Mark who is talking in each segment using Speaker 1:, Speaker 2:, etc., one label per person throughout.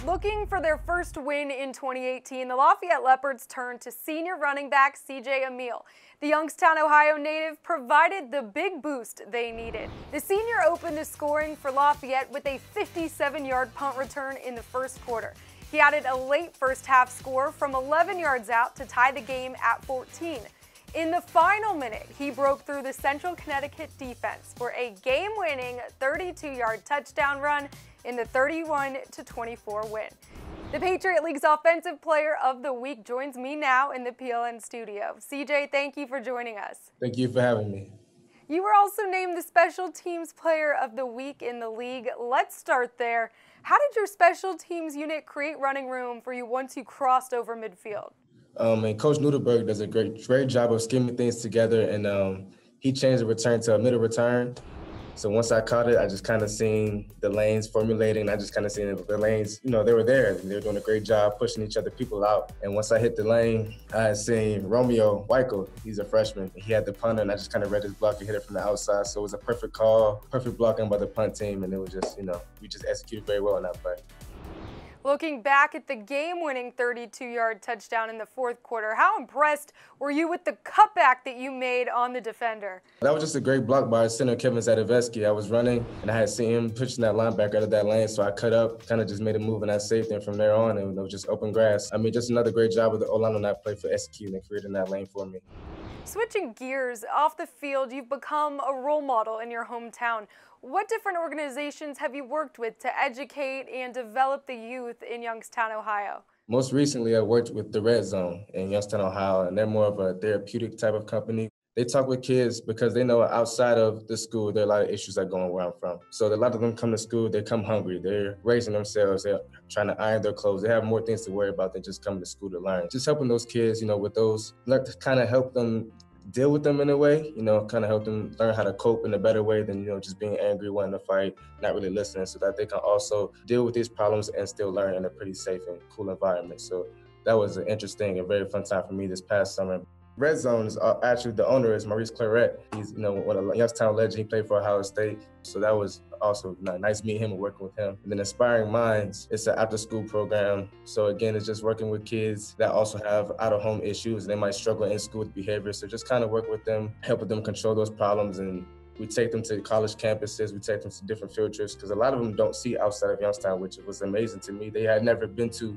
Speaker 1: Looking for their first win in 2018, the Lafayette Leopards turned to senior running back C.J. Amill. The Youngstown, Ohio native provided the big boost they needed. The senior opened the scoring for Lafayette with a 57-yard punt return in the first quarter. He added a late first half score from 11 yards out to tie the game at 14. In the final minute, he broke through the Central Connecticut defense for a game-winning 32-yard touchdown run in the 31-24 win. The Patriot League's Offensive Player of the Week joins me now in the PLN studio. CJ, thank you for joining us.
Speaker 2: Thank you for having me.
Speaker 1: You were also named the Special Teams Player of the Week in the league. Let's start there. How did your special teams unit create running room for you once you crossed over midfield?
Speaker 2: And Coach Nudelberg does a great job of scheming things together, and he changed the return to a middle return. So once I caught it, I just kind of seen the lanes formulating. I just kind of seen the lanes, they were there. They were doing a great job pushing each other people out. And once I hit the lane, I had seen Romeo Weichel. He's a freshman. He had the punter, and I just kind of read his block and hit it from the outside. So it was a perfect call, perfect blocking by the punt team, and it was just, we just executed very well on that play.
Speaker 1: Looking back at the game-winning 32-yard touchdown in the fourth quarter, how impressed were you with the cutback that you made on the defender?
Speaker 2: That was just a great block by center Kevin Zadovetsky. I was running, and I had seen him pushing that linebacker out of that lane, so I cut up, kind of just made a move, and I saved him from there on, and it was just open grass. I mean, just another great job with the O-line on that play for executing and creating that lane for me.
Speaker 1: Switching gears, off the field, you've become a role model in your hometown. What different organizations have you worked with to educate and develop the youth in Youngstown, Ohio?
Speaker 2: Most recently, I worked with the Red Zone in Youngstown, Ohio, and they're more of a therapeutic type of company. They talk with kids because they know outside of the school, there are a lot of issues that go on where I'm from. So a lot of them come to school, they come hungry. They're raising themselves. They're trying to iron their clothes. They have more things to worry about than just coming to school to learn. Just helping those kids, with those, kind of help them deal with them in a way, kind of help them learn how to cope in a better way than, just being angry, wanting to fight, not really listening, so that they can also deal with these problems and still learn in a pretty safe and cool environment. So that was an interesting and very fun time for me this past summer. Red Zone is actually, the owner is Maurice Claret. He's, one of the Youngstown legend. He played for Ohio State. So that was also nice meeting him and working with him. And then Inspiring Minds, it's an after-school program. So again, it's just working with kids that also have out-of-home issues. They might struggle in school with behavior. So just kind of work with them, helping them control those problems. And we take them to college campuses. We take them to different field trips because a lot of them don't see outside of Youngstown, which was amazing to me. They had never been to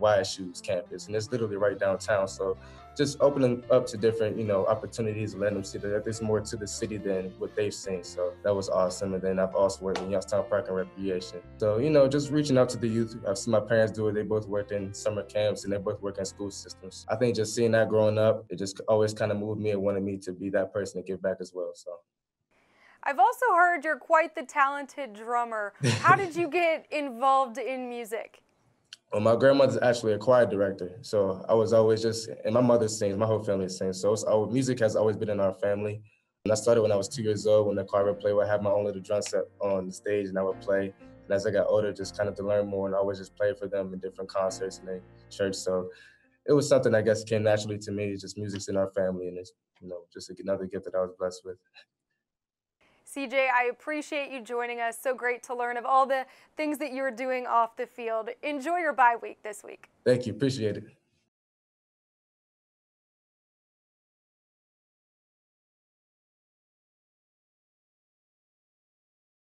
Speaker 2: YSU's campus, and it's literally right downtown. So just opening up to different, opportunities, letting them see that there's more to the city than what they've seen. So that was awesome. And then I've also worked in Youngstown Park and Recreation. So, just reaching out to the youth. I've seen my parents do it. They both work in summer camps and they both work in school systems. I think just seeing that growing up, it just always kind of moved me and wanted me to be that person to give back as well. So
Speaker 1: I've also heard you're quite the talented drummer. How did you get involved in music?
Speaker 2: Well, my grandmother's actually a choir director, so I was always and my mother sings, my whole family sings, so music has always been in our family. And I started when I was 2 years old when the choir would play, where I had my own little drum set on the stage and I would play. And as I got older, just kind of to learn more, and I always just played for them in different concerts in the church. So it was something I guess came naturally to me. Just music's in our family, and it's, just another gift that I was blessed with.
Speaker 1: CJ, I appreciate you joining us. So great to learn of all the things that you're doing off the field. Enjoy your bye week this week.
Speaker 2: Thank you. Appreciate it.